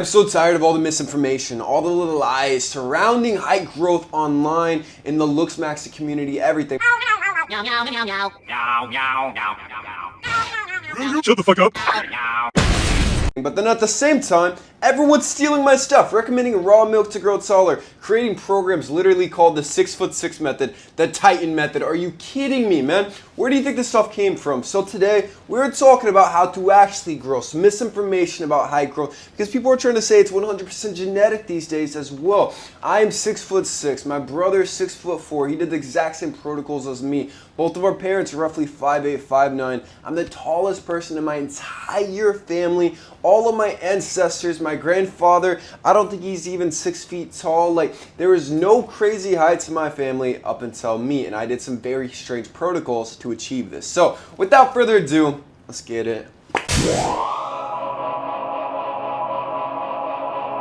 I'm so tired of all the misinformation, all the little lies surrounding height growth online, in the Looks Maxi community, everything. Shut the fuck up. But then at the same time, everyone's stealing my stuff, recommending raw milk to grow taller, creating programs literally called the 6'6" method, the Titan method. Are you kidding me, man? Where do you think this stuff came from? So today, we're talking about how to actually grow, some misinformation about height growth, because people are trying to say it's 100% genetic these days as well. I am 6'6", my brother is 6'4", he did the exact same protocols as me. Both of our parents are roughly 5'8", 5'9". I'm the tallest person in my entire family. All of my ancestors, my grandfather, I don't think he's even 6 feet tall. Like, there is no crazy heights in my family up until me, and I did some very strange protocols to achieve this. So, without further ado, let's get it.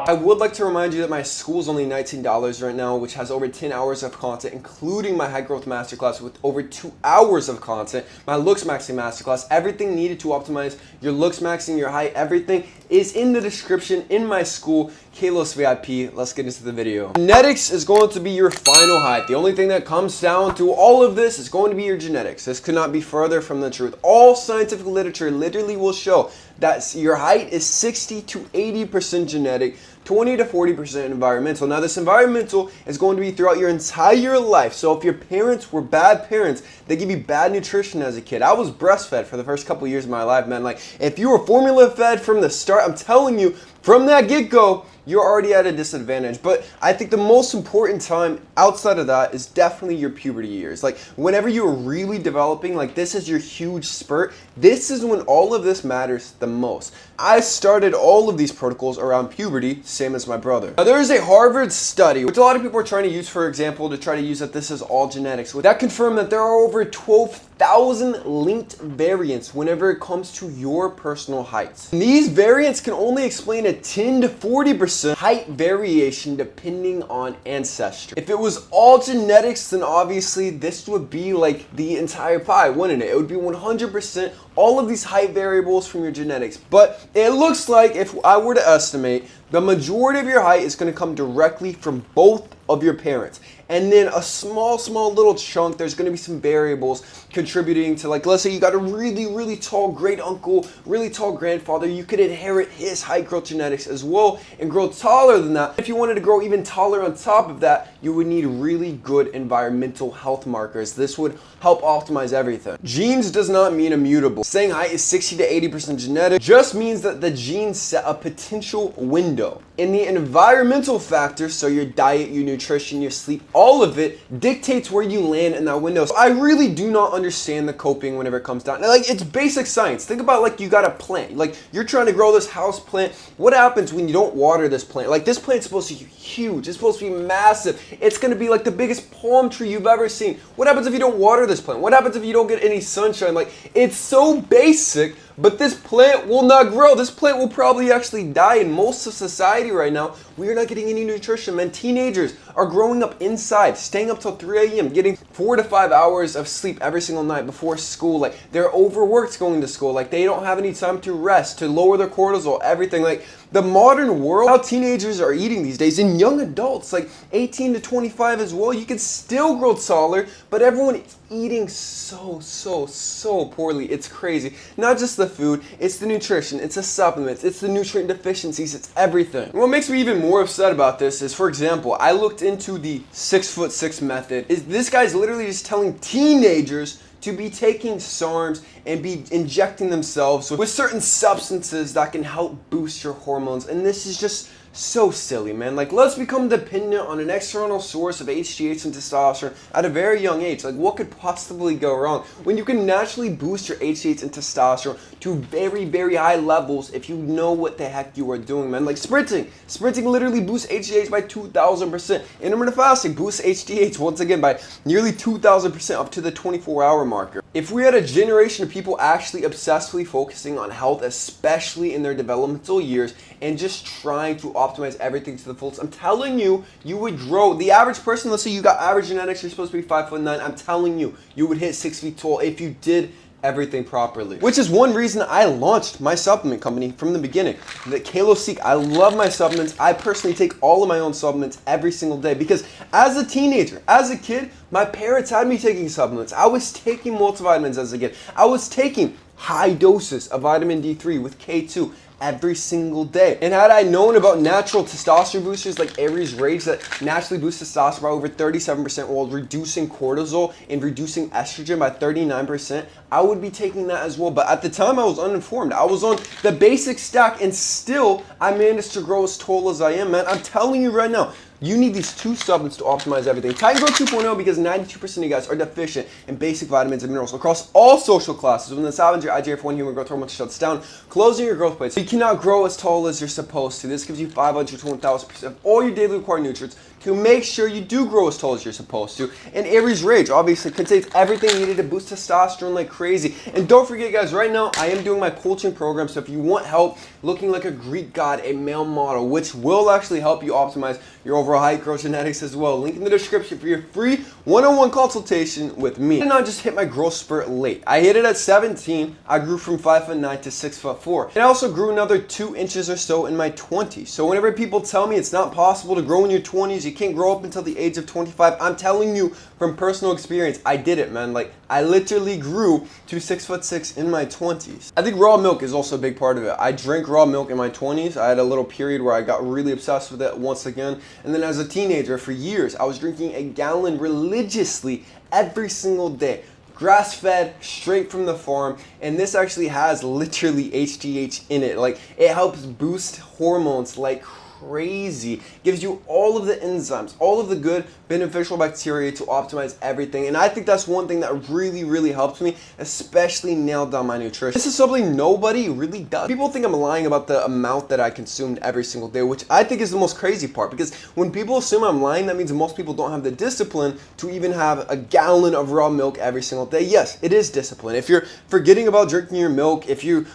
I would like to remind you that my school is only $19 right now, which has over 10 hours of content, including my Height Growth Masterclass with over 2 hours of content, my Looks Maxi Masterclass, everything needed to optimize your looks maxing, your height, everything is in the description in my school, Kalos VIP. Let's get into the video. Genetics is going to be your final height. The only thing that comes down to all of this is going to be your genetics. This could not be further from the truth. All scientific literature literally will show that your height is 60 to 80% genetic, 20 to 40% environmental. Now this environmental is going to be throughout your entire life. So if your parents were bad parents, they give you bad nutrition as a kid. I was breastfed for the first couple years of my life, man. Like, if you were formula fed from the start, I'm telling you, from that get-go, you're already at a disadvantage. But I think the most important time outside of that is definitely your puberty years. Like, whenever you're really developing, like, this is your huge spurt, this is when all of this matters the most. I started all of these protocols around puberty, same as my brother. Now, there is a Harvard study, which a lot of people are trying to use, for example, to try to use that this is all genetics. That confirmed that there are over 12,000 linked variants whenever it comes to your personal heights. And these variants can only explain a 10 to 40% height variation depending on ancestry. If it was all genetics, then obviously this would be like the entire pie, wouldn't it? It would be 100% all of these height variables from your genetics. But it looks like, if I were to estimate, the majority of your height is going to come directly from both of your parents. And then a small little chunk, there's going to be some variables contributing to, like, let's say you got a really tall great uncle, really tall grandfather, you could inherit his height growth genetics as well and grow taller than that. If you wanted to grow even taller on top of that, you would need really good environmental health markers. This would help optimize everything. Genes does not mean immutable. Saying height is 60 to 80% genetic just means that the genes set a potential window. And the environmental factors, so your diet, your nutrition, your sleep, all of it dictates where you land in that window. So I really do not understand the coping whenever it comes down. Like, it's basic science. Think about, like, you got a plant. Like, you're trying to grow this house plant. What happens when you don't water this plant? Like, this plant's supposed to be huge. It's supposed to be massive. It's going to be like the biggest palm tree you've ever seen. What happens if you don't water this plant? What happens if you don't get any sunshine? Like, it's so basic, but this plant will not grow. This plant will probably actually die. In most of society right now, we are not getting any nutrition, man. Teenagers are growing up inside, staying up till 3 a.m., getting 4 to 5 hours of sleep every single night before school. Like, they're overworked going to school. Like, they don't have any time to rest, to lower their cortisol, everything. Like, the modern world, how teenagers are eating these days, and young adults, like 18 to 25 as well, you can still grow taller, but everyone is eating so poorly. It's crazy. Not just the food, it's the nutrition, it's the supplements, it's the nutrient deficiencies, it's everything. And what makes me even more upset about this is, for example, I looked into the 6'6" method. This guy's literally just telling teenagers to be taking SARMs and be injecting themselves with certain substances that can help boost your hormones. And this is just so silly, man. Like, let's become dependent on an external source of HGH and testosterone at a very young age. Like, what could possibly go wrong when you can naturally boost your HGH and testosterone to very high levels if you know what the heck you are doing, man? Like, sprinting literally boosts HGH by 2,000%. Intermittent fasting boosts HGH once again by nearly 2,000% up to the 24-hour marker. If we had a generation of people actually obsessively focusing on health, especially in their developmental years, and just trying to optimize everything to the fullest, I'm telling you, you would grow. The average person, let's say you got average genetics, you're supposed to be 5'9", I'm telling you, you would hit 6 feet tall if you did everything properly. Which is one reason I launched my supplement company from the beginning. The Kaloseek. I love my supplements. I personally take all of my own supplements every single day because as a teenager, as a kid, my parents had me taking supplements. I was taking multivitamins as a kid. I was taking high doses of vitamin D3 with K2 every single day. And had I known about natural testosterone boosters like Aries Rage that naturally boost testosterone by over 37% while reducing cortisol and reducing estrogen by 39%, I would be taking that as well. But at the time I was uninformed. I was on the basic stack and still I managed to grow as tall as I am, man. I'm telling you right now, you need these two supplements to optimize everything. Titan Growth 2.0 because 92% of you guys are deficient in basic vitamins and minerals across all social classes. When the scavenger IGF-1 human growth hormone shuts down, closing your growth plates. You cannot grow as tall as you're supposed to. This gives you 500 to 1,000% of all your daily required nutrients to make sure you do grow as tall as you're supposed to. And Aries Rage obviously contains everything needed to boost testosterone like crazy. And don't forget guys, right now I am doing my coaching program, so if you want help looking like a Greek god, a male model, which will actually help you optimize your overall height, growth genetics as well. Link in the description for your free one-on-one consultation with me. I did not just hit my growth spurt late. I hit it at 17. I grew from 5'9" to 6'4". And I also grew another 2 inches or so in my 20s. So whenever people tell me it's not possible to grow in your 20s, you can't grow up until the age of 25, I'm telling you from personal experience, I did it, man. Like, I literally grew to 6'6" in my 20s. I think raw milk is also a big part of it. I drank raw milk in my 20s. I had a little period where I got really obsessed with it once again. And then as a teenager, for years, I was drinking a gallon religiously every single day. Grass-fed, straight from the farm, and this actually has literally HGH in it. Like, it helps boost hormones like crazy. Gives you all of the enzymes, all of the good beneficial bacteria to optimize everything. And I think that's one thing that really helped me, especially nail down my nutrition. This is something nobody really does. People think I'm lying about the amount that I consumed every single day, which I think is the most crazy part, because when people assume I'm lying, that means most people don't have the discipline to even have a gallon of raw milk every single day. Yes, it is discipline. If you're forgetting about drinking your milk, if you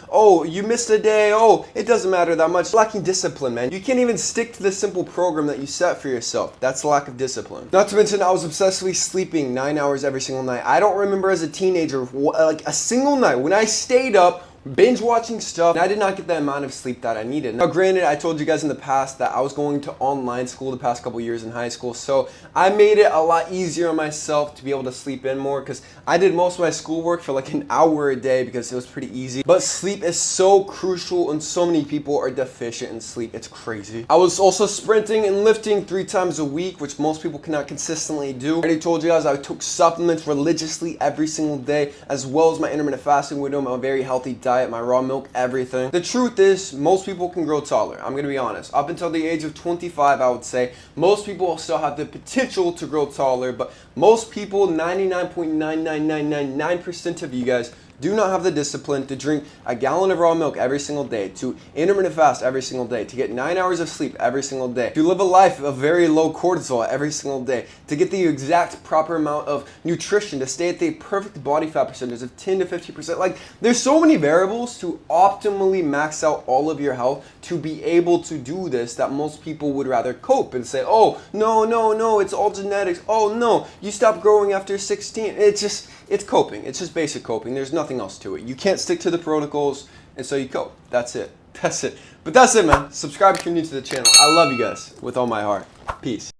missed a day, it doesn't matter that much. Lacking discipline, man. You can't even stick to the simple program that you set for yourself. That's lack of discipline. Not to mention, I was obsessively sleeping 9 hours every single night. I don't remember as a teenager, like a single night when I stayed up binge watching stuff, and I did not get the amount of sleep that I needed. Now granted, I told you guys in the past that I was going to online school the past couple years in high school, so I made it a lot easier on myself to be able to sleep in more, because I did most of my schoolwork for like an hour a day because it was pretty easy. But sleep is so crucial, and so many people are deficient in sleep. It's crazy. I was also sprinting and lifting 3 times a week, which most people cannot consistently do. I already told you guys I took supplements religiously every single day, as well as my intermittent fasting window, my very healthy diet, my raw milk, everything. The truth is, most people can grow taller. I'm gonna be honest. Up until the age of 25, I would say, most people still have the potential to grow taller, but most people, 99.99999% of you guys, do not have the discipline to drink a gallon of raw milk every single day, to intermittent fast every single day, to get 9 hours of sleep every single day, to live a life of very low cortisol every single day, to get the exact proper amount of nutrition, to stay at the perfect body fat percentage of 10 to 50%. Like, there's so many variables to optimally max out all of your health to be able to do this that most people would rather cope and say, oh, no, it's all genetics. Oh, no, you stop growing after 16. It's coping. It's just basic coping. There's nothing else to it. You can't stick to the protocols, and so you cope. That's it. But that's it, man. Subscribe if you're new to the channel. I love you guys with all my heart. Peace.